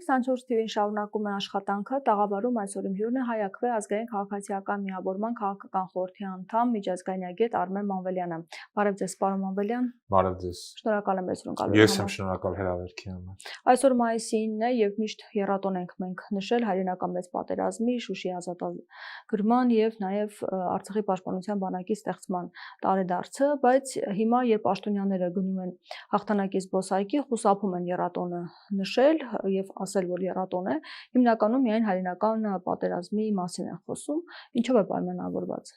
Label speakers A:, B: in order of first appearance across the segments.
A: 24 TV-ին շարունակում է աշխատանքը, տաղավարում այսօր իմ հյուրն է Հայ-Աքվե ազգային քաղաքացիական միավորման քաղաքական խորհրդի անդամ միջազգային այգետ Արմեն Մանվելյանը։ Բարև ձեզ, պարոն Մանվելյան։
B: Բարև ձեզ։
A: Շնորհակալ եմ մեզ ունկալու համար։
B: Ես եմ շնորհակալ հրավերքի համար։
A: Այսօր մայիսի 9-ն է եւ միշտ եռատոն ենք մենք նշել հայրենական մեծ պատերազմի, Շուշի ազատագրման եւ նաեւ Արցախի պաշտպանության բանակի ստեղծման տարեդարձը, բայց հիմա երբ պաշտոնյաները գնում են հաղթանակի զբոսայգի, խուսափում են եռատոնը նշել եւ ասել, որ եռատոն է, հիմնականում միայն հայրենական պատերազմի մասին են խոսում, ինչով է պայմանավորված։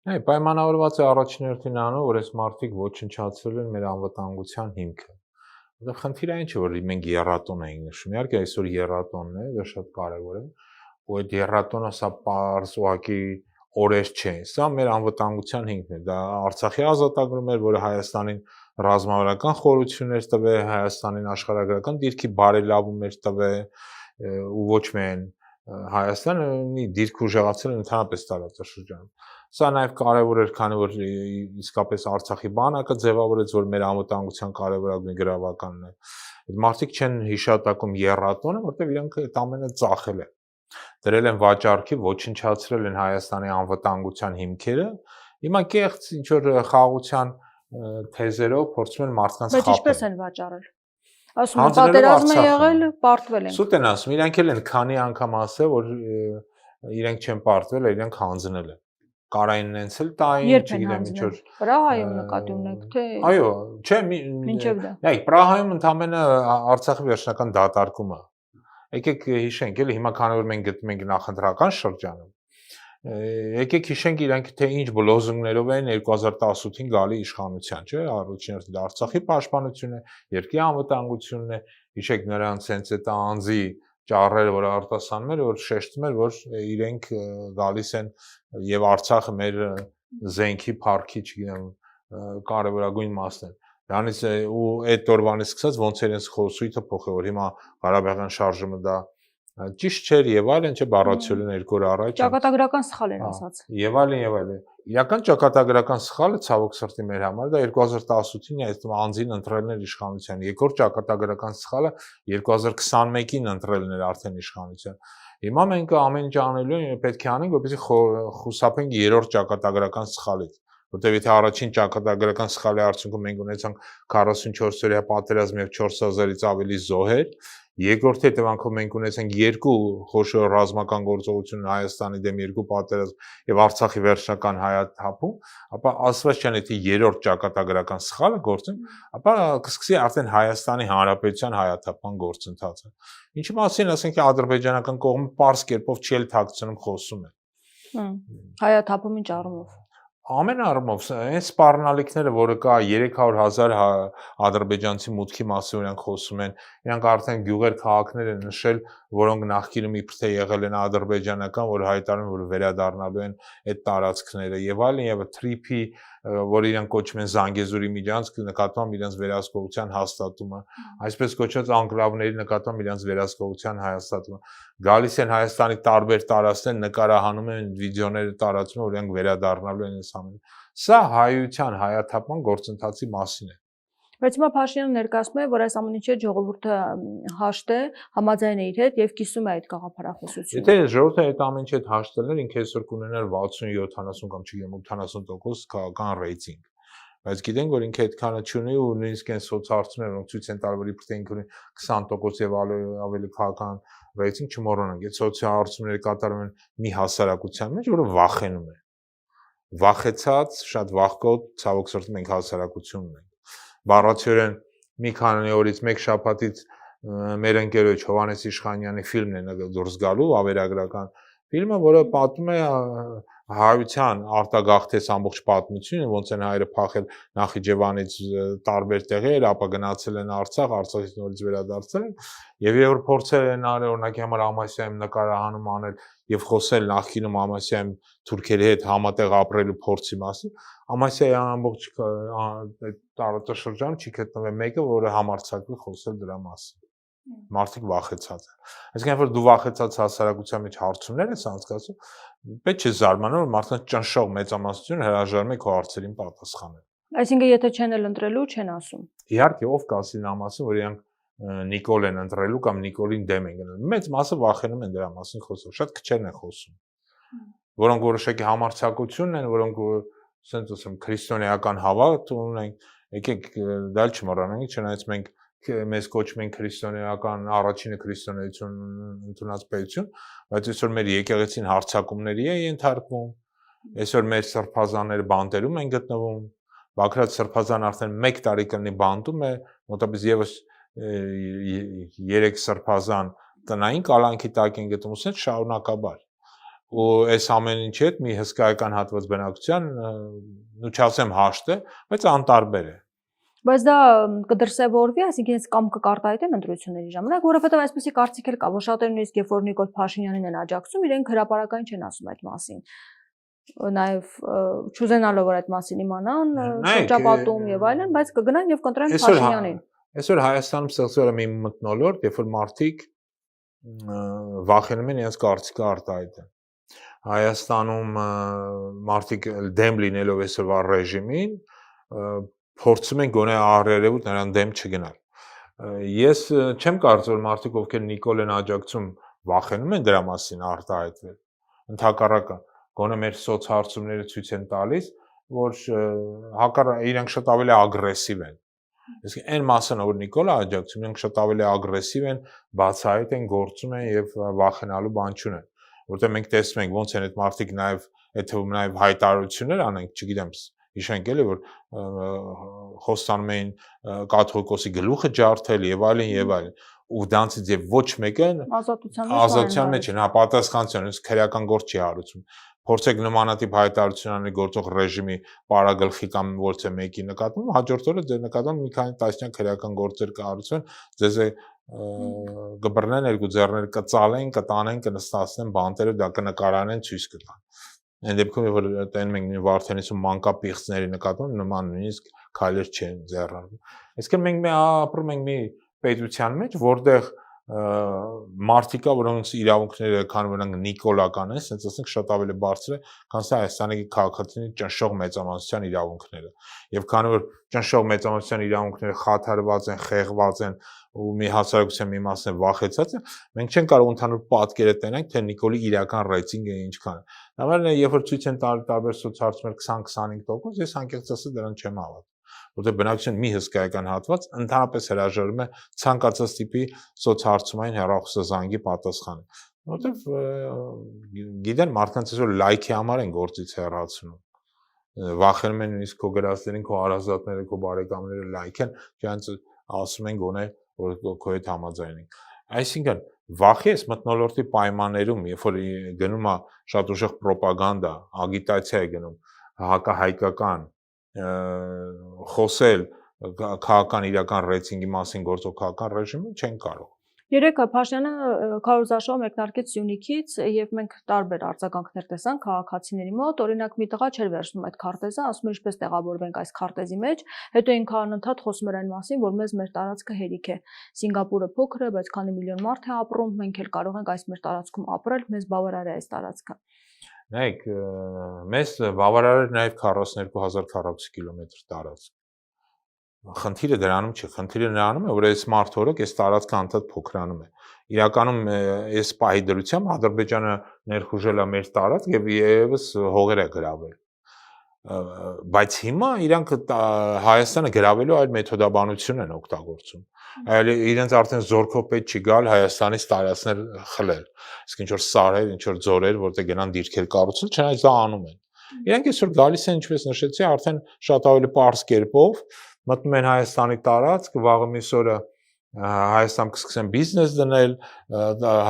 B: Պայմանավորված է առաջին հերթին անով, որ այս մարդիկ ոչնչացրել են մեր անվտանգության հիմքը։ Որտեղ խնդիրը այն չէ, որ մենք եռատոն ենք նշում։ Իհարկե այսօր եռատոնն է, դա շատ կարևոր է, ու այդ եռատոնը սա պարզ ուղղակի օրեր չէ։ Սա մեր անվտանգության հիմքն է։ Դա Արցախի ազատագրումն էր, որը Հայաստանին ռազմավարական խորություններ տվե, Հայաստանին աշխարհագրական դիրքի բարելավում էր տվե, ու ոչ միայն Հայաստանը դիրք ուժեղացել է ընդհանրապես տարածաշրջանում։ Սա նաև կարևոր էր, քանի որ իսկապես Արցախի բանակը ձևավորեց, որ մեր անվտանգության կարևորագույն գրավականն է։ Այդ մարդիկ չեն հիշատակում եռատոնը, որտեղ իրանք այդ ամենը ծախել են։ Դրել են վաճառքի, ոչնչացրել են Հայաստանի անվտանգության հիմքերը։ Հիմա կեղծ ինչ որ խաղաղության թեզերով փորձում են մարդկանց խաբել։
A: Բայց ինչպես են վաճառել։ Ասում են պատերազմ է եղել, պարտվել են։
B: Սուտ են ասում, իրանք էլ են քանի անգամ ասել, որ իրենք չեն պարտվել, իրենք հանձնել են։ Կարային նենցել տային, չգիտեմ ինչ որ
A: Պրահայում նկատի ունեք, թե
B: Այո, չէ,
A: մինչև դա։
B: Նայեք, Պրահայում ընդամենը Արցախի վերջնական դատարկումը։ Եկեք հիշենք, էլի հիմա քանի որ մենք գտնում ենք նախընտրական շրջանում, եկեք հիշենք իրանք թե ինչ լոզունգներով են 2018-ին գալի իշխանության, չէ՞, առաջին հերթին Արցախի պաշտպանությունը, երկրի անվտանգությունն է, հիշեք նրանց հենց այդ անձի ճառերը, որ արտասանում էր, որ շեշտում էր, որ իրենք գալիս են եւ Արցախը մեր զենքի парքի, չգիտեմ, կարևորագույն մասն են։ Դրանից ու այդ օրվանից սկսած ոնց էր այս խոսույթը փոխել, որ հիմա Ղարաբաղյան շարժումը դա ճիշտ չէր եւ այլն, չէ, բառացիորեն 2 օր առաջ
A: ճակատագրական սխալ են ասած։
B: Եվ այլն եւ այլն։ Իրական ճակատագրական սխալը ցավոք սրտի մեր համար դա 2018-ին այդ անձին ընտրելն էր իշխանության։ Երկրորդ ճակատագրական սխալը 2021-ին ընտրելն էր արդեն իշխանության։ Հիմա մենք ամեն ինչ անելու պետք է անենք, որպեսզի խուսափենք երրորդ ճակատագրական սխալից, որտեղ եթե առաջին ճակատագրական սխալի արդյունքում մենք ունեցանք 44 օրյա պատերազմ եւ 4000-ից ավելի զոհեր, երկրորդ հետևանքով մենք ունեցանք երկու խոշոր ռազմական գործողություն Հայաստանի դեմ երկու պատերազմ եւ Արցախի վերջնական հայաթափում, ապա ասված չեն եթե երրորդ ճակատագրական սխալը գործենք, ապա կսկսի արդեն Հայաստանի Հանրապետության հայաթափման գործընթացը։ Ինչի մասին ասենք ադրբեջանական կողմը պարզ կերպով չի էլ թաքցնում խոսում է։
A: Հայաթափումի ճառումով։
B: Ամեն առումով, այն սպառնալիքները, որը կա 300,000 ադրբեջանցի մուտքի մասին իրանք խոսում են, իրանք արդեն գյուղեր քաղաքներ են նշել, որոնք նախկինում իբր թե եղել են ադրբեջանական, որ հայտարարում որ վերադառնալու են այդ տարածքները եւ այլն եւ թրիփի, որ իրանք կոչում են Զանգեզուրի միջանցք նկատմամբ իրենց վերահսկողության հաստատումը, այսպես կոչված անկլավների նկատմամբ իրենց վերահսկողության հաստատումը։ Գալիս են Հայաստանի տարբեր տարածքներ, նկարահանում են վիդեոները տարածում, որ իրանք վերադառնալու են այս ամենը։ Սա հայության հայաթափման գործընթացի մասին է։
A: Բայց հիմա Փաշինյանը ներկայացնում է, որ այս ամեն ինչը ժողովուրդը հաշտ է, համաձայն է իր հետ եւ կիսում է այդ գաղափարախոսությունը։
B: Եթե ժողովուրդը այդ ամեն ինչը հաշտելներ, ինքը այսօր կունենար 60-70 կամ չգիտեմ 80% քաղաքական ռեյտինգ։ Բայց գիտենք, որ ինքը այդքանը չունի ու նույնիսկ այն սոցհարցումները, որոնք ցույց են տալու, որ իբր թե ինքը ունի 20% եւ ավելի քաղաքական ռեյտինգ, չմոռանանք, այդ սոցհարցումները կատարում են մի հասարակության մեջ, որը վախենում է։ Վախեցած, շատ վախկոտ, ցավոք սրտի մենք հասարակություն ունենք։ Բառացիորեն մի քանի օրից, մեկ շաբաթից մեր ընկերոջ Հովհաննես Իշխանյանի ֆիլմն է դուրս գալու, ավերագրական ֆիլմը, որը պատմում է հայության արտագաղթես ամբողջ պատմությունը, ոնց են հայերը փախել Նախիջևանից տարբեր տեղեր, ապա գնացել են Արցախ, Արցախից նորից վերադարձել են, եւ երբ փորձել են արել օրինակի համար Ամասիայում նկարահանում անել եւ խոսել նախկինում Ամասիայում թուրքերի հետ համատեղ ապրելու փորձի մասին, Ամասիայի ամբողջ տարածաշրջանում չի գտնվել մեկը, որը համարձակվի խոսել դրա մասին։ Մարդիկ վախեցած են։ Այսինքն, որ դու վախեցած հասարակության մեջ հարցումներ ես անցկացում, պետք չէ զարմանալ, որ մարդկանց ճնշող մեծամասնությունը հրաժարվում է քո հարցերին պատասխանել։
A: Այսինքն, եթե չեն էլ ընտրելու, չեն ասում։
B: Իհարկե, ով կասի նա մասին, որ իրանք Նիկոլ են ընտրելու կամ Նիկոլին դեմ են գնալու։ Մեծ մասը վախենում են դրա մասին խոսել, շատ քչերն են խոսում։ Որոնք որոշակի համարձակությունն են, որոնք ասենք ասեմ քրիստոնեական հավատ ունեն, եկեք դա չմոռանանք, չնայած մենք մեզ կոչում են քրիստոնեական առաջինը քրիստոնեություն ընդունած պետություն, բայց այսօր մեր եկեղեցին հարձակումների է ենթարկվում, այսօր մեր սրբազանները բանտերում են գտնվում, Բագրատ սրբազան արդեն 1 տարի կլինի բանտում է, մոտավորապես եւս 3 սրբազան տնային կալանքի տակ են գտնվում, ասես շարունակաբար։ Ու այս ամեն ինչի հետ մի հսկայական հատված բնակության, ու չասեմ հաշտ է, բայց անտարբեր է։
A: Բայց դա կդրսևորվի, այսինքն ես կամ կկարտահայտեն ընտրությունների ժամանակ, որովհետև այսպեսի կարծիք էլ կա, որ շատերն իսկ երբ որ Նիկոլ Փաշինյանին են աջակցում, իրենք հրապարակային չեն ասում այդ մասին։ Նաև չուզենալով որ այդ մասին իմանան, շրջապատում եւ այլն, բայց կգնան եւ կընտրեն Փաշինյանին։
B: Այսօր Հայաստանում ստեղծվել է մի մթնոլորտ, երբ որ մարդիկ վախենում են իրենց կարծիքը արտահայտել։ Հայաստանում մարդիկ դեմ լինելով այսօրվա ռեժիմին, փորձում են գոնե առերևույթ նրան դեմ չգնալ։ Ես չեմ կարծում, որ մարդիկ, ովքեր Նիկոլ են աջակցում, վախենում են դրա մասին արտահայտվել։ Ընդհակառակը, գոնե մեր սոցհարցումները ցույց են տալիս, որ իրենք շատ ավելի ագրեսիվ են։ Իսկ այն մասը, որ Նիկոլը աջակցում, իրենք շատ ավելի ագրեսիվ են, բացահայտ են, գործում են եւ վախենալու բան չունեն։ Որտեղ մենք տեսնում ենք ոնց են այդ մարդիկ նաեւ այդ թվում նաեւ հայտարարություններ անենք, չգիտեմ, հիշենք էլի որ խոստանում էին կաթողիկոսի գլուխը ջարդել եւ այլն եւ այլն, ու դրանցից եւ ոչ մեկը ազատության մեջ են, հա, պատասխանատվություն, իսկ քրեական գործ չի հարուցում։ Փորձեք նմանատիպ հայտարարություն անել գործող ռեժիմի պարագլխի կամ ոչ թե մեկի նկատմամբ, հաջորդ օրը ձեր նկատմամբ մի քանի տասնյակ քրեական գործեր կհարուցվեն, ձեզ կբռնեն, երկու ձեռներ կծալեն, կտանեն, կնստացնեն բանտերը, դա կնկարանեն, ցույց կտան։ Այն դեպքում որ տեն մենք Վարդենիսում մանկապիղծների նկատմամբ նման նույնիսկ քայլեր չեն ձեռնարկում։ Այսինքն մենք ապրում ենք մի պետության մեջ, որտեղ մարդիկա, որոնց իրավունքները քան որոնք նիկոլական են, ասենց ասենք շատ ավելի բարձր է, քան Հայաստանի քաղաքացիների ճնշող մեծամասնության իրավունքները։ Եվ քանի որ ճնշող մեծամասնության իրավունքները խաթարված են, խեղված են ու մի հասարակության մի մասն է վախեցած է, մենք չենք կարող ընդհանուր պատկերը տենանք, թե Նիկոլի իրական ռեյտինգը ինչքան է։ Համարն է, երբ որ ցույց են տալի տարբեր սոցհարցումներ 20-25%, ես անկեղծ ասած դրան չեմ հավատում։ Որտեղ բնակչության մի հսկայական հատված ընդհանրապես հրաժարվում է ցանկացած տիպի սոցհարցումային հեռախոսազանգի պատասխանը։ Որտեղ գիտեն մարդկանց այսօր լայքի համար են գործից հեռացնում։ Վախենում են նույնիսկ քո գրածներին, քո հարազատները, քո բարեկամները լայք են, չանց ասում են գոնե որ քո հետ համաձայն են։ Այսինքն վախի էս մթնոլորտի պայմաններում, երբ որ գնում է շատ ուժեղ ռոպագանդա, ագիտացիա է գնում, հակահայկական խոսել քաղաքական իրական ռեյտինգի մասին գործող քաղաքական ռեժիմը չեն կարող։
A: Երեկ Փաշինյանը քարոզարշավ մեկնարկեց Սյունիքից եւ մենք տարբեր արձագանքներ տեսանք քաղաքացիների մոտ, օրինակ մի տղա չէր վերցնում այդ քարտեզը, ասում էր ինչպես տեղավորվենք այս քարտեզի մեջ, հետո ինքը անընդհատ խոսում էր այն մասին, որ մեզ մեր տարածքը հերիք է։ Սինգապուրը փոքր է, բայց քանի միլիոն մարդ է ապրում, մենք էլ կարող ենք այս մեր տարածքում ապրել, մեզ բավարար է այս տարածքը։
B: Նայեք, մեզ բավարար է նաեւ 42000 քառակուսի կիլոմետր տարածք։ Խնդիրը դրանում չէ, խնդիրը նրանում է, որ այս մարդորոք այս տարածքը անդադ փոքրանում է։ Իրականում այս պահի դրությամբ Ադրբեջանը ներխուժել է մեր տարածք եւ եւս հողեր է գրավել։ Բայց հիմա իրանք Հայաստանը գրավելու այլ մեթոդաբանություն են օգտագործում։ Այլ իրենց արդեն զորքով պետք չի գալ Հայաստանից տարածքներ խլել։ Իսկ ինչ որ սարեր, ինչ որ ձորեր, որտեղ գնան դիրքեր կառուցել, չնայած դա անում են։ Իրանք այսօր գալիս են, ինչպես նշեցի, արդեն շատ ավելի པարզ կերպով մտնում են Հայաստանի տարածք, վաղը մյուս օրը Հայաստան կսկսեն բիզնես դնել,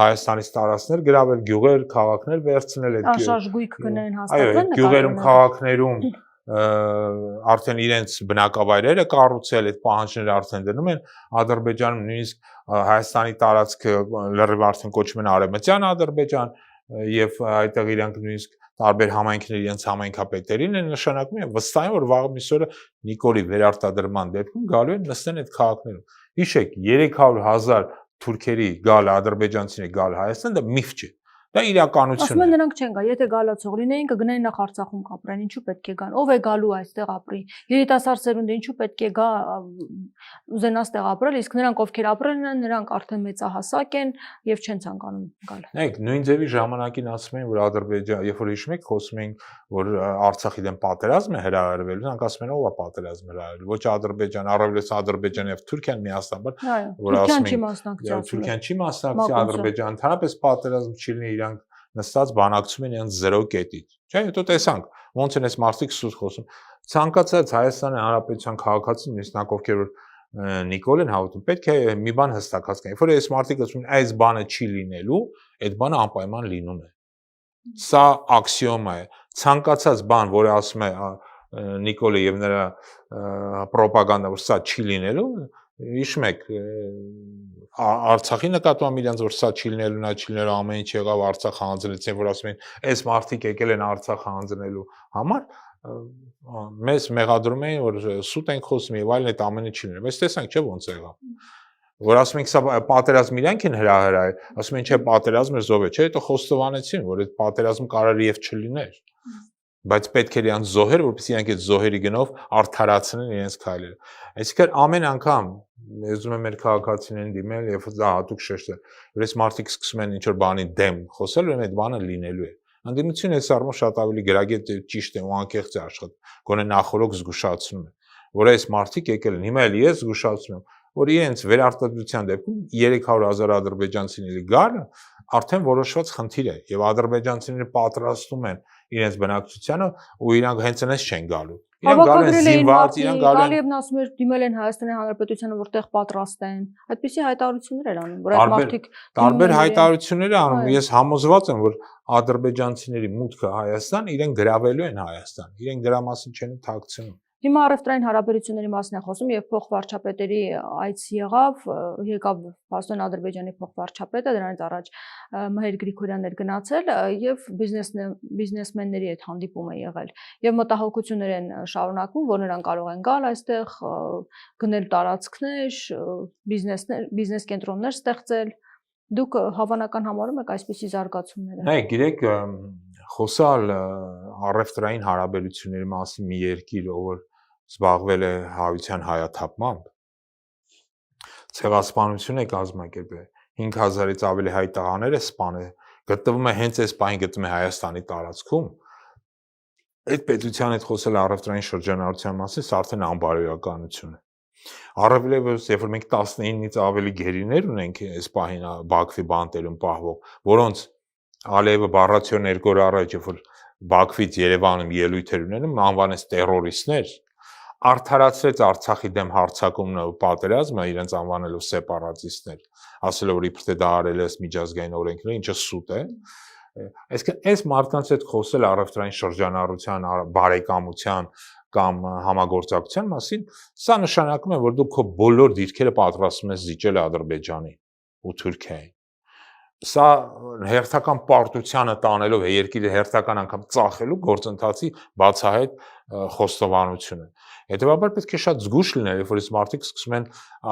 B: Հայաստանից տարածքներ գրավել, գյուղեր, քաղաքներ վերցնել, այդ
A: անշարժ գույք գնեն հաստատվել,
B: այո, գյուղերում, քաղաքներում արդեն իրենց բնակավայրերը կառուցել, այդ պահանջները արդեն դնում են, Ադրբեջանում նույնիսկ Հայաստանի տարածքը լրիվ արդեն կոչում են Արևմտյան Ադրբեջան եւ այդտեղ իրանք նույնիսկ տարբեր համայնքներ իրենց համայնքապետերին են նշանակում եւ վստահ եմ որ վաղ միսօրը Նիկոլի վերարտադրման դեպքում գալու են նստեն այդ քաղաքներում։ Հիշեք 300,000 թուրքերի գալ ադրբեջանցիների գալ Հայաստան դա միֆ չէ։ Դա իրականություն
A: Ասում
B: է։
A: են նրանք չեն գա, եթե գալացող լինեին կգնային նախ Արցախում կապրեն, ինչու պետք է գան։ Ով է գալու այստեղ ապրի։ Երիտասարդ սերունդը ինչու պետք է գա ուզենա այստեղ ապրել, իսկ նրանք ովքեր ապրել են, նրանք արդեն մեծահասակ են եւ չեն ցանկանում գալ։
B: Նայեք, նույն ձևի ժամանակին ասում են, որ Ադրբեջան, երբ որ հիշում եք, խոսում են, որ Արցախի դեմ պատերազմ է հրահրվել, նրանք ասում են, ով է պատերազմ հրահրել։ Ոչ Ադրբեջան, առավելից Ադրբեջանը եւ Թուրքիան միասնաբար, որ ասում են, Թուրքիան չի մասնակցի, Ադրբեջանը ընդհանրապես պատերազմ չի լինի, իրանք նստած բանակցում են իրենց 0 կետից։ Չէ՞, հետո տեսանք, ոնց են այս մարդիկ սուտ խոսում։ Ցանկացած Հայաստանի Հանրապետության քաղաքացի, նույնիսկ ովքեր որ Նիկոլ են հավատում, պետք է մի բան հստակ հասկանան։ Երբ որ այս մարդիկ ասում են, այս բանը չի լինելու, այդ բանը անպայման լինում է։ Սա աքսիոմա է։ Ցանկացած բան, որը ասում է Նիկոլը եւ նրա ռոպագանդա, որ սա չի լինելու, հիշում եք Արցախի նկատմամբ իրենց որ սա չի լինելու, նա չի լինելու, ամեն ինչ եղավ Արցախը հանձնեցին, որ ասում են, այս մարդիկ եկել են Արցախը հանձնելու համար, մեզ մեղադրում էին, որ սուտ ենք խոսում եւ այլն, այդ ամենը չի լինելու։ Բայց տեսանք, չէ՞ ոնց եղավ։ Որ ասում ենք, սա պատերազմ իրանք են հրահրել, ասում են, չէ, պատերազմը զոհ է, չէ, հետո խոստովանեցին, որ այդ պատերազմ կարող է եւ չլիներ։ Բայց պետք է իրանք զոհեր, որպեսզի իրանք այդ զոհերի գնով արդարացնեն իրենց քայլերը։ Այսինքն ամեն անգամ ուզում եմ մեր քաղաքացիներին դիմել եւ դա հատուկ շեշտել, որ այս մարդիկ սկսում են ինչ-որ բանի դեմ խոսել, ուրեմն այդ բանը լինելու է։ Անդիմությունը այս առումով շատ ավելի գրագետ ճիշտ է ու անկեղծ է աշխատում, գոնե նախորոք զգուշացնում է, որ այս մարդիկ եկել են, հիմա էլ ես զգուշացնում եմ, որ իրենց վերարտադրության դեպքում 300,000 ադրբեջանցիների գալը արդեն որոշված խնդիր է եւ ադրբեջանցիները պատրաստում են իրենց բնակչությանը ու իրանք հենց այնպես չեն գալու։ Իրանք գալու են զինված, իրանք գալու են
A: Ալիևն ասում էր դիմել են Հայաստանի Հանրապետությանը, որտեղ պատրաստ են։ Այդպիսի հայտարարություններ էր անում, որ այդ մարդիկ
B: տարբեր հայտարարություններ անում։ Ես համոզված եմ, որ ադրբեջանցիների մուտքը Հայաստան իրեն գրավելու են Հայաստան։ Իրենք դրա մասին չեն թաքցնում։
A: Հիմա առևտրային հարաբերությունների մասին է խոսում եւ փոխվարչապետերի այց եկավ Պաստոն Ադրբեջանի փոխվարչապետը, դրանից առաջ Մհեր Գրիգորյանն էր գնացել եւ բիզնեսմենների հետ հանդիպում է եղել եւ մտահոգություններ են շարունակվում, որ նրանք կարող են գալ այստեղ, գնել տարածքներ, բիզնես կենտրոններ ստեղծել։ Դուք հավանական համարում եք այսպիսի զարգացումները։
B: Նայեք, գիտեք, խոսալ առևտրային հարաբերությունների մասին մի երկիր, ով զբաղվել է հայության հայաթափմամբ, ցեղասպանություն է կազմակերպել, 5000-ից ավելի հայ տղաներ է սպանել, գտնվում է հենց այս պահին գտնվում է Հայաստանի տարածքում, այդ պետության հետ խոսել առևտրային շրջանառության մասին, սա արդեն անբարոյականություն է։ Առավելևս, երբ որ մենք 19-ից ավելի գերիներ ունենք այս պահին Բաքվի բանտերում պահվող, որոնց Ալիևը բառացիոն 2 օր առաջ, երբ որ Բաքվից Երևանում ելույթ էր ունենում, անվանեց տերորիստներ, արդարացրեց Արցախի դեմ հարձակումն ու պատերազմը, իրենց անվանելով սեպարատիստներ, ասելով որ իբրև դա արել է միջազգային օրենքները, ինչը սուտ է։ Այսինքն այս մարդկանց հետ խոսել առևտրային շրջանառության, բարեկամության կամ համագործակցության մասին, սա նշանակում է, որ դու քո բոլոր դիրքերը պատրաստում ես զիջել Ադրբեջանին ու Թուրքիային։ Սա հերթական պարտությանը տանելով երկիրը հերթական անգամ ծախելու գործընթացի բացահայտ խոստովանություն է։ Հետևաբար պետք է շատ զգուշ լինել, երբ որ այս մարդիկ սկսում են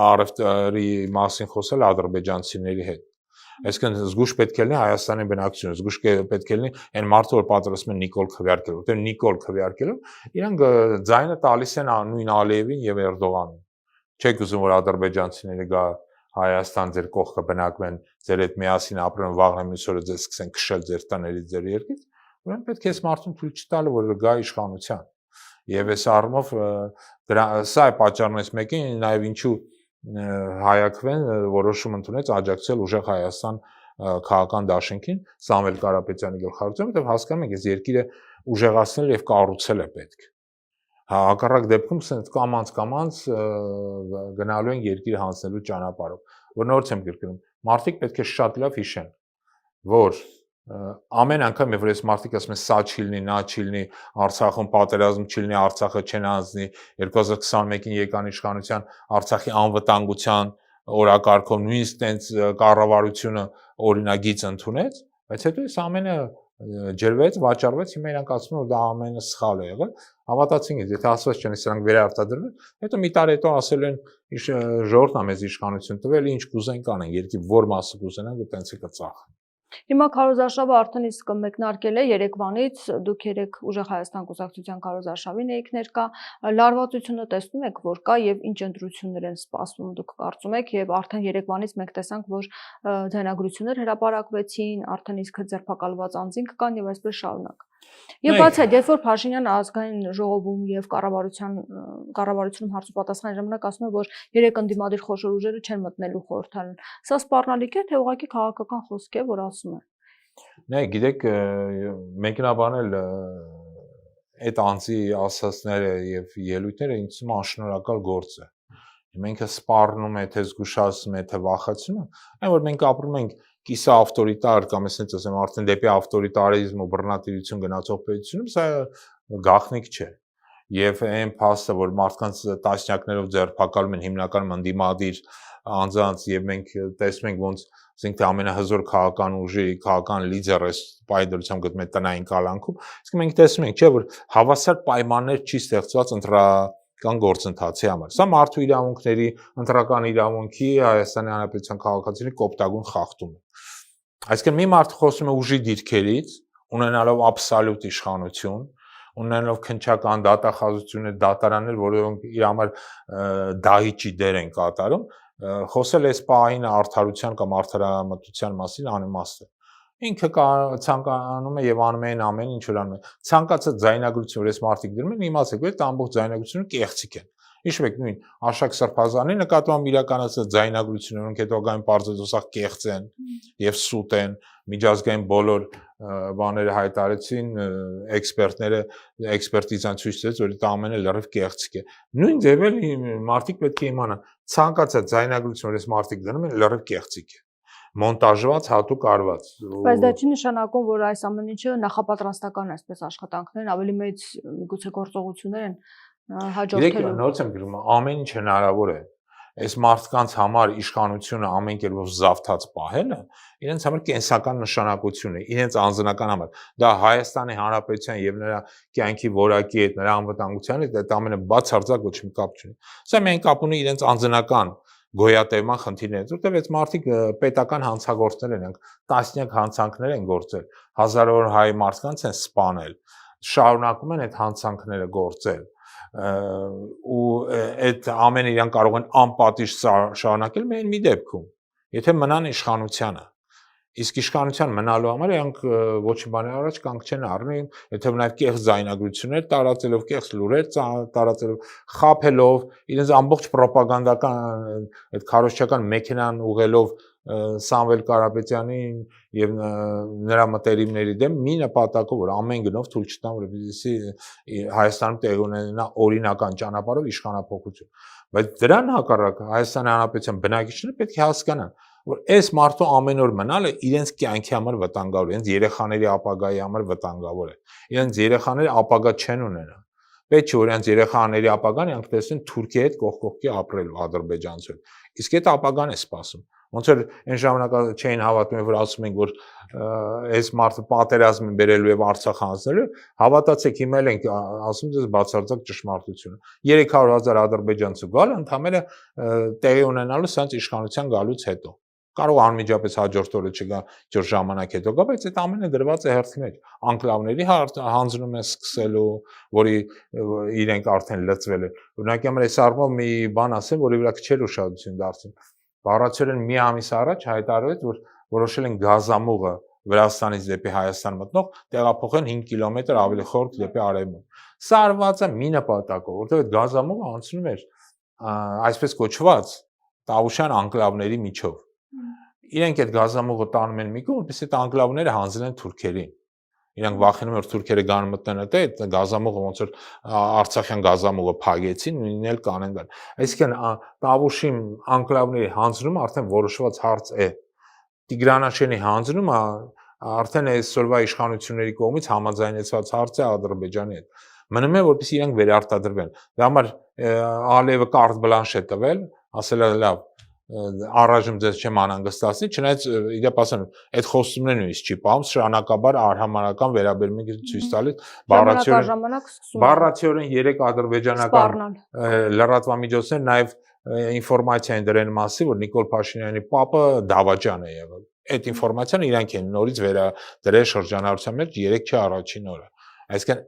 B: առևտրի մասին խոսել ադրբեջանցիների հետ։ Այսինքն զգուշ պետք է լինի Հայաստանի բնակչությունը, զգուշ պետք է լինի այն մարդը, որ պատրաստում են Նիկոլ քվեարկել, որտեղ Նիկոլ քվեարկելով իրանք ձայնը տալիս են նույն Ալիևին եւ Էրդողանին։ Չեք ուզում որ ադրբեջանցիները գա Հայաստան ձեր կողքը բնակվեն, ձեր հետ միասին ապրեն, վաղը մյուս օրը ձեզ սկսեն քշել ձեր տներից, ձեր երկրից, ուրեմն պետք է այս մարդուն թույլ չտալու, որ գա իշխանության։ Եվ այս առումով սա է պատճառն այս մեկին, նաեւ ինչու հայակվեն որոշում ընդունեց աջակցել ուժեղ Հայաստան քաղաքական դաշինքին Սամվել Կարապետյանի գլխավորությամբ, որտեղ հասկանում եք, այս երկիրը ուժեղացնել եւ կառուցել է պետք։ Հակառակ դեպքում կամանց գնալու են երկիրը հանձնելու ճանապարհով, որ նորից եմ գրկնում, մարդիկ պետք է շատ լավ հիշեն, որ ամեն անգամ երբ այս մարդիկ ասում են սա չի լինի, նա չի լինի, Արցախում պատերազմ չի լինի, Արցախը չեն հանձնի, 2021-ին եկան իշխանության Արցախի անվտանգության օրակարգով նույնիսկ տենց կառավարությունը օրինագիծ ընդունեց, բայց հետո այս ամենը ջրվեց, վաճառվեց, հիմա իրանք ասում են որ դա ամենը սխալ է եղել, հավատացին ինձ, եթե ասված չեն, սրանք վերարտադրվել, հետո մի տարի հետո ասել են ժողովուրդն է մեզ իշխանություն տվել, ինչ կուզեն կանեն, երկրի որ մասը կուզենան, դա տենց է կծախեն։
A: Հիմա քարոզարշավը արդեն իսկ մեկնարկել է Երևանից, դուք երեք ուժեղ Հայաստան կուսակցության քարոզարշավին էիք ներկա, լարվածությունը տեսնում եք, որ կա եւ ինչ ընտրություններ են սպասվում, դուք կարծում եք, եւ արդեն Երևանից մենք տեսանք, որ ձայնագրություններ հրապարակվեցին, արդեն իսկ ձերբակալված անձինք կան եւ այսպես շարունակ։ Եվ բացի այդ, երբ որ Փաշինյանը ազգային ժողովում եւ կառավարությունում հարցուպատասխանի ժամանակ ասում է, որ երեք ընդդիմադիր խոշոր ուժերը չեն մտնելու խորհրդարան, սա սպառնալիք է, թե ուղղակի քաղաքական խոսք է, որ ասում է։
B: Նայ, գիտեք, մեկնաբանել այդ անձի ասածները եւ ելույթները ինձ թվում է անշնորհակալ գործ է։ Մենք սպառնում է, թե զգուշացնում է, թե վախեցնում է, այն որ մենք ապրում ենք կիսա ավտորիտար կամ այսպես ասեմ արդեն դեպի ավտորիտարիզմ ու բռնատիրություն գնացող պետությունում, սա գաղտնիք չէ։ Եվ այն փաստը, որ մարդկանց տասնյակներով ձերբակալում են հիմնականում ընդդիմադիր անձանց եւ մենք տեսնում ենք ոնց ասենք թե ամենահզոր քաղաքական ուժի քաղաքական լիդերը պայդրությամբ գտնում է տնային կալանքում, իսկ մենք տեսնում ենք, չէ, որ հավասար պայմաններ չի ստեղծված ընտրական գործընթացի համար։ Սա մարդու իրավունքների, ընտրական իրավունքի Հայաստանի Հանրապետության քաղաքացիների կոպտագույն խախտում է։ Այսինքն մի մարդ խոսում է ուժի դիրքերից, ունենալով աբսոլյուտ իշխանություն, ունենալով քննչական դատախազություններ, դատարաններ, որոնք իր համար դահիճի դեր են կատարում, խոսել այս պահին արդարության կամ արդարամտության մասին անիմաստ է։ Ինքը ցանկանում է եւ անում է ամեն ինչ որ անում է։ Ցանկացած ձայնագրություն, որ այս մարդիկ դրում են, իմացեք, որ այդ ամբողջ ձայնագրությունը կեղծիք են։ Հիշում եք նույն Աշակ Սրբազանի նկատմամբ իրականացած ձայնագրությունները, որոնք հետագայում պարզեցոսախ կեղծ են եւ սուտ են, միջազգային բոլոր բաները հայտարարեցին, էքսպերտները էքսպերտիզան ցույց տվեց, որ դա ամենը լրիվ կեղծիք է։ Նույն ձևել մարդիկ պետք է իմանան, ցանկացած ձայնագրություն, որ այս մարդիկ դնում են, լրիվ կեղծիք է։ Մոնտաժված, հատուկ արված։
A: Բայց դա չի նշանակում, որ այս ամեն ինչը նախապատրաստական է, այսպես աշխատանքներն ավելի մեծ միգուցե գործողություններ են հաջորդելու։
B: Նորից եմ գրում, ամեն ինչ հնարավոր է։ Այս մարդկանց համար իշխանությունը ամեն կերպով զավթած պահելը իրենց համար կենսական նշանակություն է, իրենց անձնական համար։ Դա Հայաստանի Հանրապետության եւ նրա կյանքի որակի հետ, նրա անվտանգության հետ այդ ամենը բացարձակ ոչ մի կապ չունի։ Սա միայն կապ ունի իրենց անձնական գոյատևման խնդիրներից, որտեղ այս մարդիկ պետական հանցագործներ են, տասնյակ հանցանքներ են գործել, հազարավոր հայ մարդկանց են սպանել, շարունակում են այդ հանցանքները գործել ու այդ ամենը իրենք կարող են անպատիժ շարունակել միայն մի դեպքում, եթե մնան իշխանությանը։ Իսկ իշխանության մնալու համար իրանք ոչինչ բանի առաջ կանգ չեն առնում, եթե նաև կեղծ ձայնագրություններ տարածելով, կեղծ լուրեր տարածելով, խաբելով, իրենց ամբողջ ռոպագանդական այդ քարոզչական մեքենան ուղղելով Սամվել Կարապետյանին եւ նրա մտերիմների դեմ մի նպատակով, որ ամեն գնով թույլ չտան, որպեսզի Հայաստանում տեղի ունենա օրինական ճանապարհով իշխանապողություն։ Բայց դրան հակառակ Հայաստանի Հանրապետության բնակիչները պետք է հասկանան, որ այս մարդու ամեն օր մնալը իրենց կյանքի համար վտանգավոր է, իրենց երեխաների ապագայի համար վտանգավոր է։ Իրենց երեխաները ապագա չեն ունենա։ Պետք չէ որ իրենց երեխաների ապագան իրանք տեսնեն Թուրքիայի հետ կողքով ապրելու ադրբեջանցու։ Իսկ այդ ապագան է սպասում։ Ոնց որ այն ժամանակ չէին հավատում, որ ասում են, որ այս մարդը պատերազմ է բերելու եւ Արցախ հանձնելու, հավատացեք, հիմա էլ ենք ասում դες բացարձակ ճշմարտությունը։ 300,000 ադրբեջանցու գալ ընդամենը տեղի ունենալու սրանց իշխանության գալուց հետո։ Կարող անմիջապես հաջորդ օրը չգա, ջոր ժամանակ հետո գա, բայց այդ ամենը դրված է հերթի մեջ։ Անկլավների հանձնում են սկսելու, որի իրենք արդեն լծվել են։ Օրինակի համար այս առումով մի բան ասեմ, որի վրա քչեր ուշադրություն դարձին։ Բառացիորեն մի ամիս առաջ հայտարարվեց, որ որոշել են գազամուղը Վրաստանից դեպի Հայաստան մտնող տեղափոխեն 5 կիլոմետր ավելի խորտ դեպի արևմուտք։ Սա արված է մի նպատակով, որտեղ այդ գազամուղը անցնում էր այսպես կոչված Տավուշյան անկլավների միջով։ Իրենք այդ գազամուղը տանում են մի կողմ, որպեսզի այդ անկլավները հանձնեն թուրքերին։ Իրանք վախենում են, որ թուրքերը գան մտնեն այդ գազամուղը ոնց որ Արցախյան գազամուղը փագեցին, նույնն էլ կանեն գան։ Այսինքն Տավուշի անկլավների հանձնումը արդեն որոշված հարց է։ Տիգրանաշենի հանձնումը արդեն այսօրվա իշխանությունների կողմից համաձայնեցված հարց է Ադրբեջանի հետ։ Մնում է որպեսզի իրանք վերարտադրվեն։ Դա համար Ալիևը կարտ բլանշ է տվել, ասել է լավ, առայժմ ձեզ չեմ անհանգստացնի, չնայած իդեպ ասեմ, այդ խոստումներն նույնիսկ չի պահում, շարունակաբար արհամարական վերաբերմունք ցույց տալիս բառացիորեն 3 ադրբեջանական լրատվամիջոցներ նաև ինֆորմացիա են դրել մասի, որ Նիկոլ Փաշինյանի պապը դավաճան է եղել։ Այդ ինֆորմացիան իրանք են նորից վերադրել շրջանառության մեջ 3 չի առաջին օրը։ Այսինքն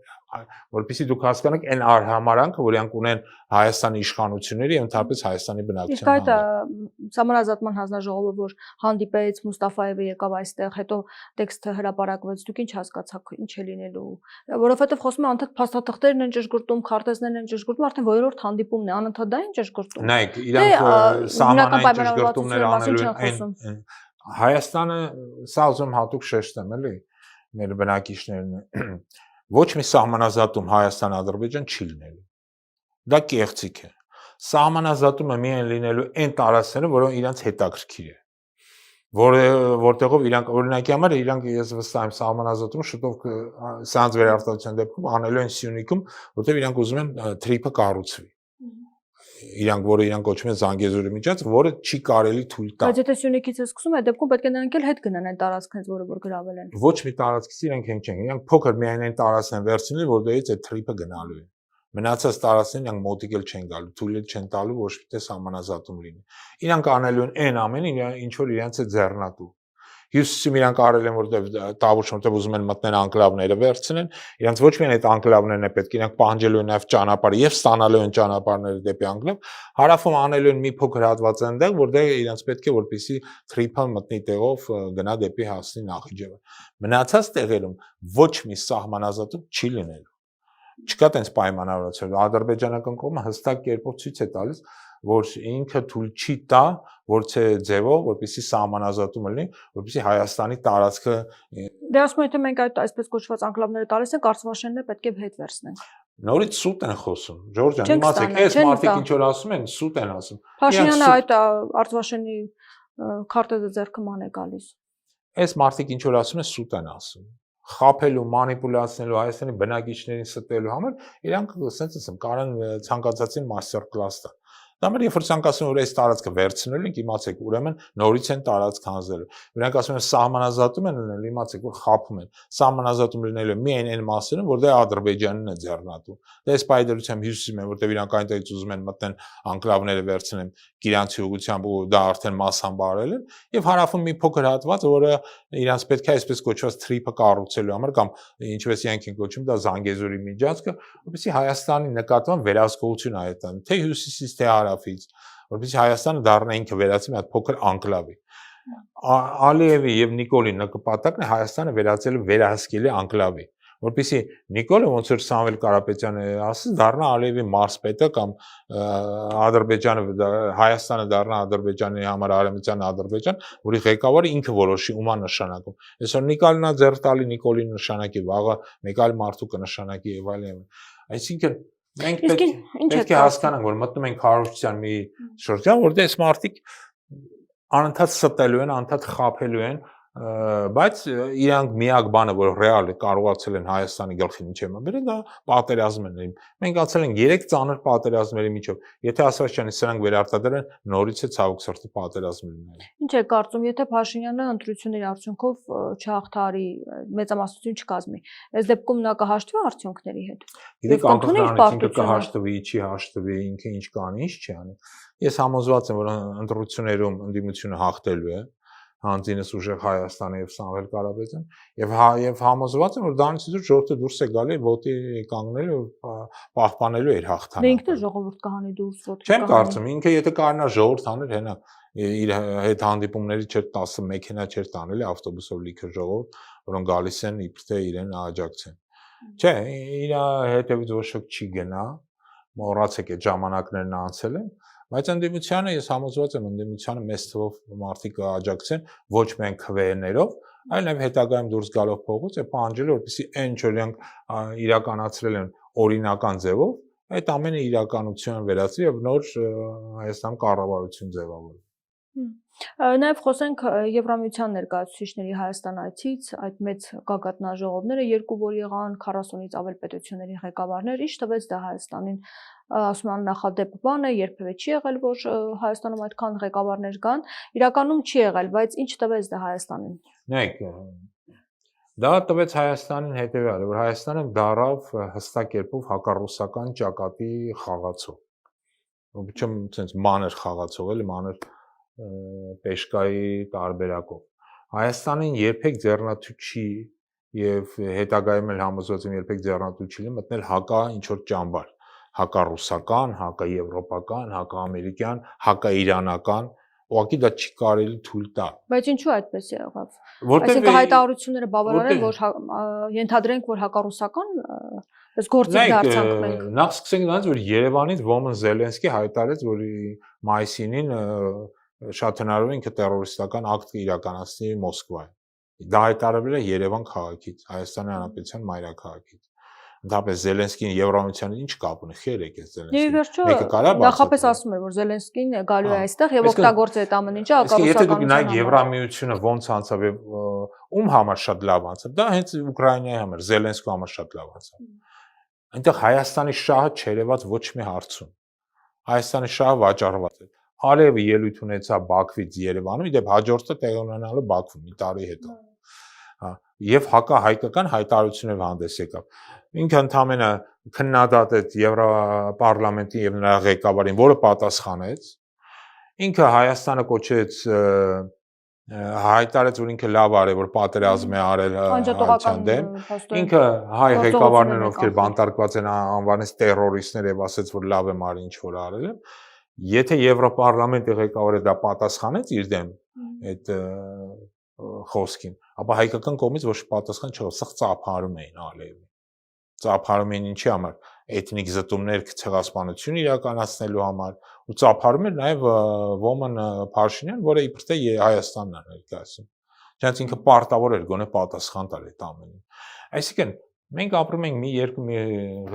B: որպեսզի դուք հասկանաք այն արհամարանքը, որ իրանք ունեն Հայաստանի իշխանությունների եւ ընդհանրապես Հայաստանի
A: Իսկ այդ
B: բնակչության
A: Սահմանազատման հանձնաժողովը, որ հանդիպեց, Մուստաֆայևը եկավ այստեղ, հետո տեքստը հրապարակվեց, դուք ինչ հասկացաք, ինչ է լինելու, որովհետեւ խոսում են անընդհատ փաստաթղթերն են ճշգրտում, քարտեզներն են ճշգրտում, արդեն որրորդ հանդիպումն է, անընդհատ դա ինչ ճշգրտում։
B: Նայեք, իրանք սահմանային ճշգրտումներ անելու են Հայաստանը, սա ուզում հատուկ շեշտեմ, էլի, մեր բնակիչներն ոչ մի սահմանազատում Հայաստան-Ադրբեջան չի լինելու։ Դա կեղծիք է։ Սահմանազատումը միայն լինելու այն տարածքները, որոնք իրանք հետաքրքիր է։ Որտեղով իրանք օրինակի համար իրանք ես վստահ եմ սահմանազատումը շուտով սանձ վերարտադրության դեպքում անելու են Սյունիքում, որտեղ իրանք ուզում են թրիփը կառուցվի։ Իրանք որը իրանք կոչում են Զանգեզուրի միջանց, որը չի կարելի թույլ տալ։
A: Բայց եթե Սյունիքից է սկսում, այդ դեպքում պետք է նրանք էլ հետ գնան այն տարածքից, որը որ գրավել են։
B: Ոչ մի տարածքից իրանք չեն։ Իրանք փոքր միայն այն տարածքն են վերցնել, որտեղից այդ թրիփը գնալու է։ Մնացած տարածքին իրանք մոտիկ էլ չեն գալու, թույլ էլ չեն տալու ոչ մի տես համանազատում լինի։ Իրանք անելու են այն ամենը, ինչ որ իրանք է ձեռնատու։ Հյուսիսում իրանք արել են, որտեղ տավուշ որտեղ ուզում են մտնել անկլավները վերցնեն, իրանք ոչ միայն այդ անկլավներն է պետք, իրանք պահանջելու են նաև ճանապարհ եւ ստանալու են ճանապարհները դեպի անկլավ, հարավում անելու են մի փոքր հատված այնտեղ, որտեղ իրանք պետք է որպեսզի թրիփը մտնի տեղով գնա դեպի հասնի Նախիջևան։ Մնացած տեղերում ոչ մի սահմանազատում չի լինելու։ Չկա տենց պայմանավորվածություն։ Ադրբեջանական կողմը հստակ կերպով ցույց է տալիս, որ ինքը թույլ չի տա, որ չէ ձևով, որպեսզի սահմանազատումը լինի, որպեսզի Հայաստանի տարածքը
A: Դե ասում եմ, եթե մենք այդ այսպես կոչված անկլավները տալիս ենք, Արցախաշենները պետք է հետ վերցնենք։
B: Նորից սուտ են խոսում։ Ժորժ ջան, իմացեք, այս մարդիկ ինչ որ ասում են, սուտ են ասում։
A: Փաշինյանը այդ Արցախաշենի քարտեզը ձեռքը ման է գալիս։
B: Այս մարդիկ ինչ որ ասում են, սուտ են ասում։ Խափելու, մանիպուլացնելու Հայաստանի բնակիչներին ստելու համար իրանք ասենց ասեմ, կարան ցանկացածին մաստեր կլաս տա։ Դա մեր երբ որ ցանկացում որ այս տարածքը վերցնելու ենք, իմացեք, ուրեմն նորից են տարածք հանձնելու։ Նրանք ասում են սահմանազատում են լինել, իմացեք, որ խափում են։ Սահմանազատում լինելու միայն այն մասերում, որտեղ Ադրբեջանն է ձեռնատու։ Դա այս պայդրությամբ հյուսիսում են, որտեղ իրանք այնտեղից ուզում են մտնեն անկլավները վերցնեն Գիրանցի ուղղությամբ ու դա արդեն մասամբ արել են, եւ հարավում մի փոքր հատված, որը իրանք պետք է այսպես կոչված թրիփը կառուցելու համար կամ ինչպես իրանք են կոչում դա Զանգեզուրի միջանցքը, որպեսզի Հայաստանի նկատմամբ վերահսկողություն հայտան, թե հյուսիսից, թե հարավից, որպեսզի Հայաստանը դառնա ինքը վերածի մի հատ փոքր անկլավի։ Ալիևի եւ Նիկոլի նպատակն է Հայաստանը վերածել վերահսկելի անկլավի, որպեսզի Նիկոլը ոնց որ Սամվել Կարապետյանը ասաց, դառնա Ալիևի մարզպետը կամ Ադրբեջանը Հայաստանը դառնա Ադրբեջանի համար արևմտյան Ադրբեջան, որի ղեկավարը ինքը որոշի ումա նշանակում։ Այսօր Նիկոլնա ձեռ տալի Նիկոլին նշանակի, վաղը մեկ այլ մարդու կնշանակի եւ այլն։ Այսինքն մենք պետք է հասկանանք, որ մտնում ենք քարոզչության մի շրջան, որտեղ այս մարդիկ անընդհատ ստելու են, անընդհատ խափելու են, բայց իրանք միակ բանը, որ ռեալ կարողացել են Հայաստանի գլխին իջել բերել, դա պատերազմն է։ Մենք անցել ենք 3 ծանր պատերազմների միջով։ Եթե ասված չանի սրանք վերարտադրեն, նորից է ցավոք սրտի պատերազմ լինել։
A: Ինչ է կարծում, եթե Փաշինյանը ընտրությունների արդյունքով չհաղթարի, մեծամասնություն չկազմի, այս դեպքում նա կհաշտվի արդյունքների հետ։
B: Գիտեք, անկախ կհաշտվի, չի հաշտվի, ինքը ինչ կանի, ինչ չի անի։ Ես համոզված եմ, որ ընտրություններում ընդդիմությունը հաղթելու է, հանձինս ուժեղ Հայաստանը եւ Սամվել Կարապետյան եւ համոզված եմ, որ դրանից դուրս ժողովուրդը դուրս է գալի ոտի կանգնելու պահպանելու իր հաղթանակը։
A: Դե ինքն է ժողովուրդ կհանի դուրս ոտի։
B: Չեմ կարծում, ինքը եթե կարողանա ժողովուրդ անել, հենա իր հետ հանդիպումների չէր 10 մեքենա չէր տանել ավտոբուսով լիքը ժողովուրդ, որոնք գալիս են իբր թե իրեն աջակցեն։ Չէ, իր հետևից ոչ ոք չի գնա, մոռացեք այդ ժամանակներն անցել են, բայց ընդդիմությանը ես համոզված եմ, ընդդիմությանը մեծ թվով մարդիկ աջակցեն ոչ միայն քվեներով, այլ նաև հետագայում դուրս գալով փողոց է պահանջել, որպեսզի այն ինչ որ իրենք իրականացրել են օրինական ձևով, այդ ամենը իրականություն վերածվի եւ նոր Հայաստան կառավարություն ձևավորվի։
A: Նաև խոսենք Եվրամիության ներկայացուցիչների Հայաստան այցից, այդ մեծ գագաթնաժողովները երկու որ եղան 40-ից ավել պետությունների ղեկավարներ, ինչ տվեց դա Հայաստանին, ասում են նախադեպ բան է, երբևէ չի եղել, որ Հայաստանում այդքան ղեկավարներ կան, իրականում չի եղել, բայց ինչ տվեց դա Հայաստանին։
B: Նայեք, դա տվեց Հայաստանին հետևյալը, որ Հայաստանը դարավ հստակ կերպով հակառուսական ճակատի խաղացող։ Ոչմ sense մանր խաղացող էլի, մանր պեշկայի տարբերակով, Հայաստանին երբեք ձեռնատու չի եւ հետագայում էլ համոզված եմ երբեք ձեռնատու չի մտնել հակա ինչ որ ճամբար, հակառուսական, հակաեվրոպական, հակաամերիկյան, հակաիրանական, ուղղակի դա չի կարելի թույլ տալ։
A: Բայց ինչու այդպես եղավ։
B: Որտեղ
A: Այսինքն հայտարարությունները բավարար են, որ ենթադրենք, որ հակառուսական այս գործիք դարձանք մենք։
B: Նախ սկսենք նրանից, որ Երևանից Ոմն Զելենսկի հայտարարեց, որ մայիսին շատ հնարավոր է ինքը տերորիստական ակտ իրականացնի Մոսկվայում։ Դա հայտարարվել է Երևան քաղաքից, Հայաստանի Հանրապետության մայրաքաղաքից։ Ընդհանրապես Զելենսկին Եվրամիության ինչ կապ ունի, խերեք է Զելենսկին։
A: Մեկը կարա նախապես ասում էր, որ Զելենսկին գալու է այստեղ եւ օգտագործի այդ ամեն ինչը
B: հակառուսականության։ Եթե դուք նայեք Եվրամիությունը ոնց անցավ եւ ում համար շատ լավ անցավ, դա հենց Ուկրաինայի համար, Զելենսկու համար շատ լավ անցավ։ Այնտեղ Հայաստանի շահը չերևաց ոչ մի հարցում։ Հայաստանի շահը վաճառված է։ Ալիևը ելույթ ունեցավ Բաքվից Երևանում, իդեպ հաջորդը տեղի ունենալու Բաքվում մի տարի հետո։ Եվ հակահայկական հայտարարություններ հանդես եկավ։ Ինքը ընդամենը քննադատեց Եվրոպարլամենտի եւ նրա ղեկավարին, որը պատասխանեց։ Ինքը Հայաստանը կոչեց հայտարարեց, որ ինքը լավ արել, որ պատերազմ է արել Հայաստան դեմ։ Ինքը հայ ղեկավարներն, ովքեր բանտարկված են, անվանեց տերորիստներ եւ ասաց, որ լավ եմ արել, ինչ որ արել եմ։ Եթե Եվրոպարլամենտի ղեկավարը դա պատասխանեց իր դեմ այդ խոսքին, ապա հայկական կողմից ոչ պատասխան չեղավ, սա ծափարում էին Ալիևին։ Ծափարում էին ինչի համար, էթնիկ զտումներ, ցեղասպանություն իրականացնելու համար, ու ծափարում էր նաև Ոմն Փաշինյան, որը իբր թե Հայաստանն էր ներկայացնում։ Չնայած ինքը պարտավոր էր գոնե պատասխան տալ այդ ամենին։ Այսինքն մենք ապրում ենք մի երկու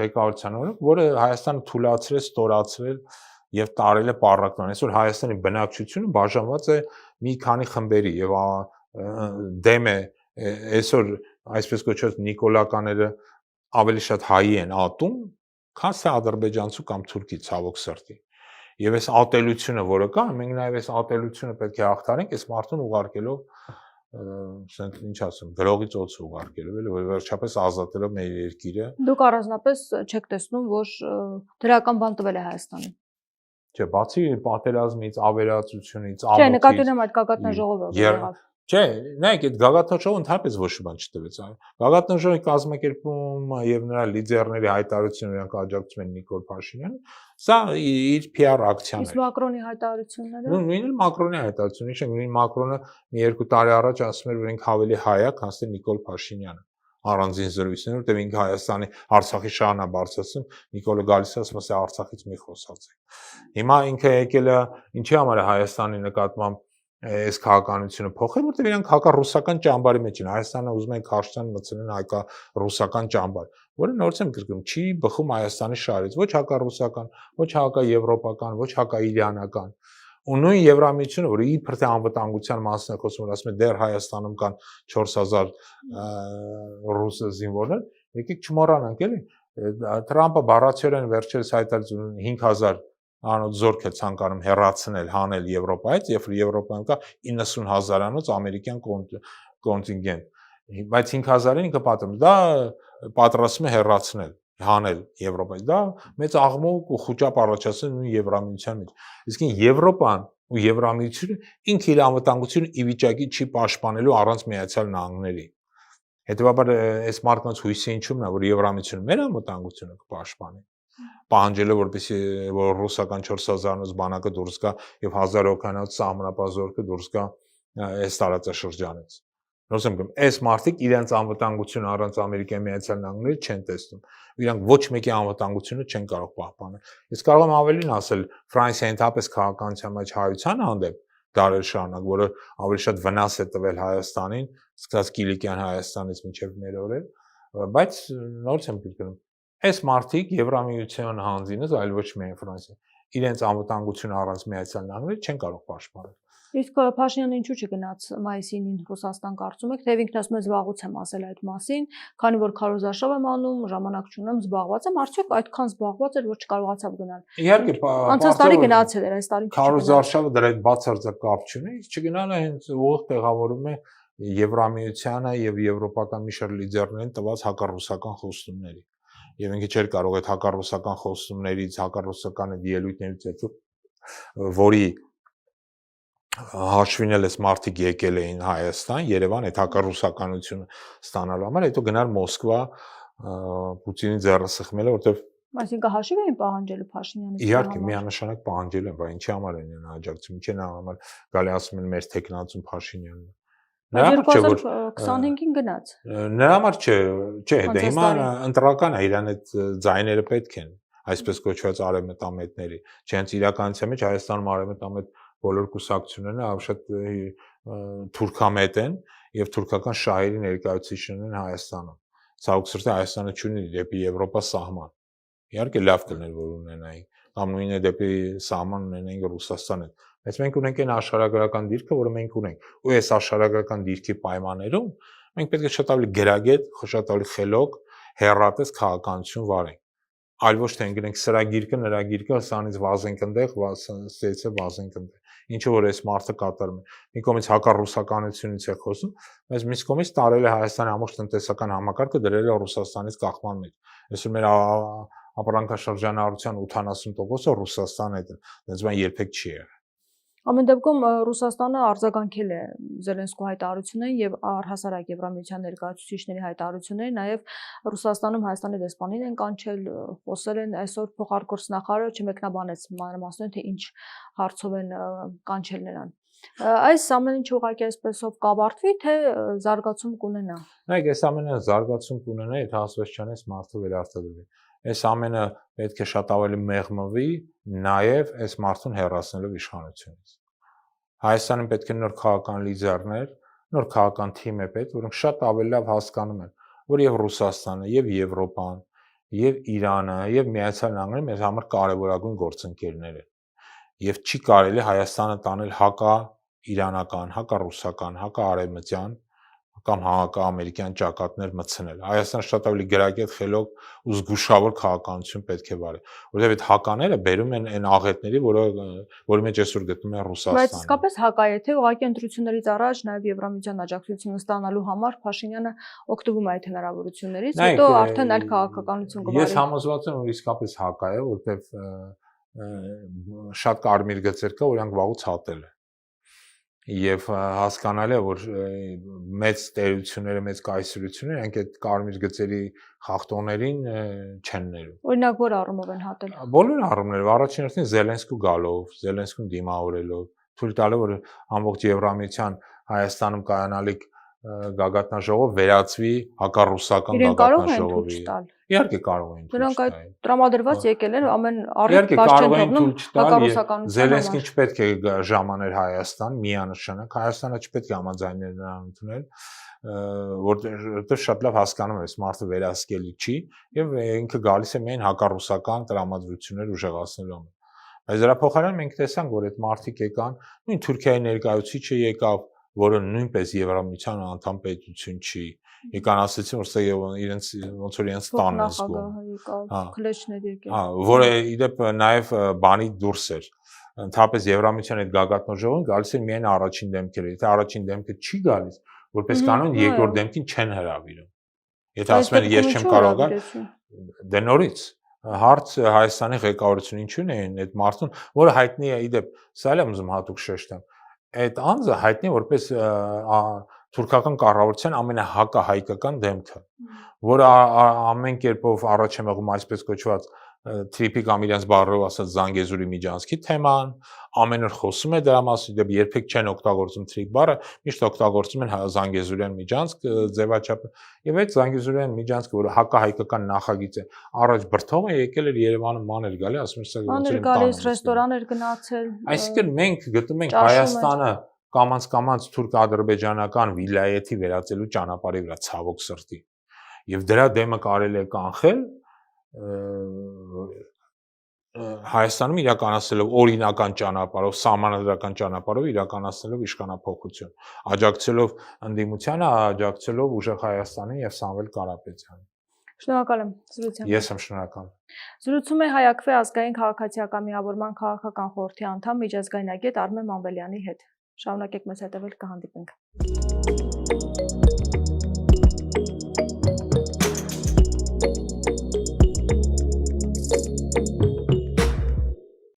B: ղեկավարության օրոք, որը Հայաստանը թուլացրել, ստորացրել եւ տարել է պառակտան։ Այսօր Հայաստանի բնակչությունը բաժանված է մի քանի խմբերի եւ դեմ է այսօր այսպես կոչված նիկոլականները ավելի շատ հայի են ատում, քան թե ադրբեջանցու կամ թուրքի ցավոք սրտի։ Եվ այս ատելությունը, որը կա, մենք նաև այս ատելությունը պետք է հաղթարենք, այս մարդուն ուղարկելով, ասենք ինչ ասեմ, գրողի ծոցը ուղարկելով, էլի որ վերջապես ազատելով մեր երկիրը։
A: Դուք առանձնապես չեք տեսնում, որ դրական բան տվել է Հայաստանին։
B: Չէ, բացի պատերազմից, ավերածությունից,
A: ամոթից։ Չէ, նկատի ունեմ այդ գագաթնաժողովը եղավ։
B: Չէ, նայեք, այդ գագաթնաժողովը ընդհանրապես ոչ մի բան չտվեց։ Գագաթնաժողովի կազմակերպումը եւ նրա լիդերների հայտարարությունը, նրանք աջակցում են Նիկոլ Փաշինյանին, սա իր PR ակցիան է։
A: Իսկ Մակրոնի հայտարարությունները։
B: Նույնն Մակրոնի հայտարարությունը, իշենք նույն Մակրոնը մի երկու տարի առաջ ասում էր, որ ինքը ավելի հայ է, քան թե Նիկոլ Փաշինյանը։ Առանձին զրույցներ, որտեղ ինքը Հայաստանի Արցախի շահն է բարձրացնում, Նիկոլը գալիս է ասում, ասե Արցախից մի խոսացեք։ Հիմա ինքը եկել է ինչի համար է Հայաստանի նկատմամբ այս քաղաքականությունը փոխել, որտեղ իրանք հակառուսական ճամբարի մեջ են։ Հայաստանը ուզում են Քաշտան մտցնեն հակառուսական ճամբար, որը նորից եմ գրկում, չի բխում Հայաստանի շահերից, ոչ հակառուսական, ոչ հակաեվրոպական, ոչ հակաիրանական։ Ու նույն Եվրամիությունը, որը իբր թե անվտանգության մասն է խոսում, որ ասում է դեռ Հայաստանում կան 4000 ռուս զինվորներ, եկեք չմոռանանք էլի, Թրամփը բառացիորեն վերջերս հայտարարեց 5000 անոց զորք է ցանկանում հեռացնել, հանել Եվրոպայից, եւ Եվրոպայում կա 90000-անոց ամերիկյան կոնտինգենտ, բայց 5000-ին ինքը պատրաստում է հեռացնել, հանել Եվրոպայից, դա մեծ աղմուկ ու խոճապ առաջացել նույն Եվրամիության մեջ։ Իսկ Եվրոպան ու Եվրամիությունը ինքը իր անվտանգությունը ի վիճակի չի պաշտպանելու առանց Միացյալ Նահանգների։ Հետևաբար այս մարդկանց հույսը ինչու՞մն է, որ Եվրամիությունը մեր անվտանգությունը կպաշտպանի, պահանջելով որպեսզի որ ռուսական 4000-անոց բանակը դուրս գա եւ 1000 հոգանոց սահմանապահ զորքը դուրս գա այս տարածաշրջանից։ Նորից եմ գում, այս մարդիկ իրենց անվտանգությունը առանց Ամերիկայի Միացյալ Նահանգների չեն տեսնում։ Իրանք ոչ մեկի անվտանգությունը չեն կարող պահպանել։ Իսկ կարող եմ ավելին ասել, Ֆրանսիայի ընդհանրապես քաղաքականության մեջ հայության հանդեպ դարեր շարունակ, որը ավելի շատ վնաս է տվել Հայաստանին, սկսած Կիլիկյան Հայաստանից մինչև մեր օրեր, բայց նորից եմ գրկնում, այս մարդիկ Եվրամիության հանձինս, այլ ոչ միայն Ֆրանսիա, իրենց անվտանգությունը առանց Միացյալ Նահանգների չեն կարող պաշտպանել։
A: Իսկ Փաշինյանը ինչու չգնաց մայիսին Ռուսաստան կարծում եք, թեև ինքն ասում է զբաղված եմ ասել այդ մասին, քանի որ քարոզարշավ եմ անում, ժամանակ չունեմ, զբաղված եմ, արդյոք այդքան զբաղված էր, որ չկարողացավ գնալ։
B: Իհարկե,
A: անցած տարի գնացել էր, այս տարի
B: քարոզարշավը դրա հետ բացարձակ կապ չունի, չգնալը հենց ուղիղ տեղավորում է Եվրամիությանը եւ եվրոպական մի շարք լիդերներին տված հակառուսական խոստումների։ Եվ ինքը չէր կարող այդ հակառուսական խոստումներից, հակառուսական այդ ելույթներից հետո, որի հաշվինել էս մարդիկ եկել էին Հայաստան, Երևան, այդ հակառուսականությունը ստանալու համար, հետո գնալ Մոսկվա Պուտինի ձեռը սխմելը, որտեվ
A: Այսինքն հաշիվ էին պահանջելու Փաշինյանի
B: իհարկե միանշանակ պահանջել են, բայց ինչի համար են աջակցում, ինչի են համար գալի ասում են մեր տեխնացուն Փաշինյանն է։
A: Նրա 2025-ին գնաց։
B: Նրա համար չէ, դե հիմա ընտրական է, իրան այդ ձայները պետք են, այսպես կոչված արևմտամետների, չէ, հենց իրականության մեջ Հայաստանում արևմտամետ բոլոր կուսակցությունները շատ թուրքամետ են եւ թուրքական շահերի ներկայացուցիչներն են Հայաստանում։ Ցավոք սրտի Հայաստանը չունի դեպի Եվրոպա սահման։ Իհարկե լավ կլներ որ ունենային, կամ նույնը դեպի սահման ունենային Ռուսաստանը, բայց մենք ունենք այն աշխարհագրական դիրքը, որը մենք ունենք, ու այս աշխարհագրական դիրքի պայմաններում մենք պետք է շատ ավելի գրագետ, շատ ավելի խելոք, հեռատես քաղաքականություն վարենք, այլ ոչ թե ընկնենք սրա գիրկը, նրա գիրկը, սրանից վազենք այնտեղ, ստեցե վազենք այնտեղ, ինչը որ այս մարդը կատարում է, մի կողմից հակառուսականությունից է խոսում, բայց մյուս կողմից տարել է Հայաստանի ամբողջ տնտեսական համակարգը դրել է Ռուսաստանից կախման մեջ, այսօր մեր ապրանքաշրջանառության 80%-ը Ռուսաստան է, դες բան երբեք չի եղել։
A: Ամեն դեպքում Ռուսաստանը արձագանքել է Զելենսկու հայտարարություններին եւ առհասարակ Եվրամիության ներկայացուցիչների հայտարարություններին, նաեւ Ռուսաստանում Հայաստանի դեսպանին են կանչել, խոսել են այսօր փոխարգործնախարարը չմեկնաբանեց մանրամասն թե ինչ հարցով են կանչել նրան։ Այս ամեն ինչ ուղղակի այսպեսով կավարտվի, թե զարգացում կունենա։
B: Նայեք, այս ամենը զարգացում կունենա, եթե հասվեց չանես մարդը վերարտադրվի։ Այս ամենը պետք է շատ ավելի մեղմվի նաև այս մարդուն հեռացնելով իշխանությունից։ Հայաստանում պետք է նոր քաղաքական լիդերներ, նոր քաղաքական թիմ է պետք, որոնք շատ ավելի լավ հասկանում են, որ եւ Ռուսաստանը, եւ Եվրոպան, եւ Իրանը, եւ Միացյալ Նահանգները մեր համար կարևորագույն գործընկերներ են։ Եվ չի կարելի Հայաստանը տանել հակա իրանական, հակա ռուսական, հակա արևմտյան կամ հակա-ամերիկյան ճակատներ մտցնել։ Հայաստանը շատ ավելի գրագետ, խելոք ու զգուշավոր քաղաքականություն պետք է վարի, որովհետև այդ հակաները բերում են այն աղետների, որի մեջ այսօր գտնում են Ռուսաստանը։
A: Բայց իսկապես հակա է, թե ուղղակի ընտրություններից առաջ նաև Եվրամիության աջակցությունը ստանալու համար Փաշինյանը օգտվում է այդ հնարավորություններից, հետո արդեն այլ քաղաքականություն կվարի։
B: Ես համոզված եմ, որ իսկապես հակա է, որովհետև շատ կարմիր գծեր կա, որ իրանք վաղուց հատել են։ Եվ հասկանալի է, որ մեծ տերությունները, մեծ կայսրությունները այնք այդ կարմիր գծերի խախտողներին չեն ներում։
A: Օրինակ որ առումով են հատել։
B: Բոլոր առումներով, առաջին հերթին Զելենսկու գալով, Զելենսկուն դիմավորելով, թույլ տալով, որ ամբողջ Եվրամիության Հայաստանում կայանալիք գագաթնաժողով վերածվի հակառուսական գագաթնաժողովի։ Իհարկե կարող են թույլ
A: տալ։ Նրանք այդ տրամադրված եկել են ամեն առիթ
B: բաց չեն
A: թողնում հակառուսականության։
B: Զելենսկին չպետք է ժամաներ Հայաստան, միանշանակ Հայաստանը չպետք է համաձայնել նրան ընդունել, որտեղ շատ լավ հասկանում է, այս մարդը վերահսկելի չի եւ ինքը գալիս է միայն հակառուսական տրամադրություններ ուժեղացնելու համար։ Բայց դրա փոխարեն մենք տեսանք, որ այդ մարդիկ եկան, նույն Թուրքիայի ներկայացուցիչը եկավ, որը նույնպես Եվրամիության անդամ պետություն չի, եկան ասեցին, որ սա իրենց ոնց որ իրենց տանն են զգում։
A: Քլեչներ եկել։
B: Որը իդեպ նաև բանի դուրս էր։ Ընդհանրապես Եվրամիության այդ գագաթնաժողովին գալիս են միայն առաջին դեմքերը։ Եթե առաջին դեմքը չի գալիս, որպես կանոն երկրորդ դեմքին չեն հրավիրում։ Եթե ասում են ես չեմ կարող գալ, դե նորից հարց Հայաստանի ղեկավարությունը ինչու՞ն է այդ մարդուն, որը հայտնի է իդեպ, սա էլ եմ ուզում հատուկ շեշտեմ։ Այդ անձը հայտնի որպես թուրքական կառավարության ամենահակահայկական դեմքը, որը ամեն կերպով առաջ է մղում այսպես կոչված թրիպի կամ իրենց բառերով ասած Զանգեզուրի միջանցքի թեման, ամեն օր խոսում է դրա մասին, դեպի երբեք չեն օգտագործում թրիպ բառը, միշտ օգտագործում են Զանգեզուրյան միջանցք ձևաչափը, եւ այդ Զանգեզուրյան միջանցքը, որը հակահայկական նախագիծ է, առաջ բրթող է եկել էր Երևանը մանր գալի, ասում էր սա
A: ոնց է գալիս ռեստորան էր գնացել։
B: Այսինքն մենք գտնում ենք Հայաստանը կամած թուրք-ադրբեջանական վիլայեթի վերածելու ճանապարհի վրա, ցավոք սրտի, եւ դրա դեմը կարելի է կանխել Հայաստանում իրականացնելով օրինական ճանապարհով, սահմանադրական ճանապարհով իրականացնելով իշխանափոխություն, աջակցելով ընդդիմությանը, աջակցելով ուժեղ Հայաստանին եւ Սամվել Կարապետյանին։
A: Շնորհակալ եմ զրույցին։
B: Ես եմ շնորհակալ։
A: Զրուցում է Հայ-Ակվե ազգային քաղաքացիական միավորման քաղաքական խորհրդի անդամ միջազգայնագետ Արմեն Մանվելյանի հետ։ Շարունակեք մեզ հետևել, կհանդիպենք։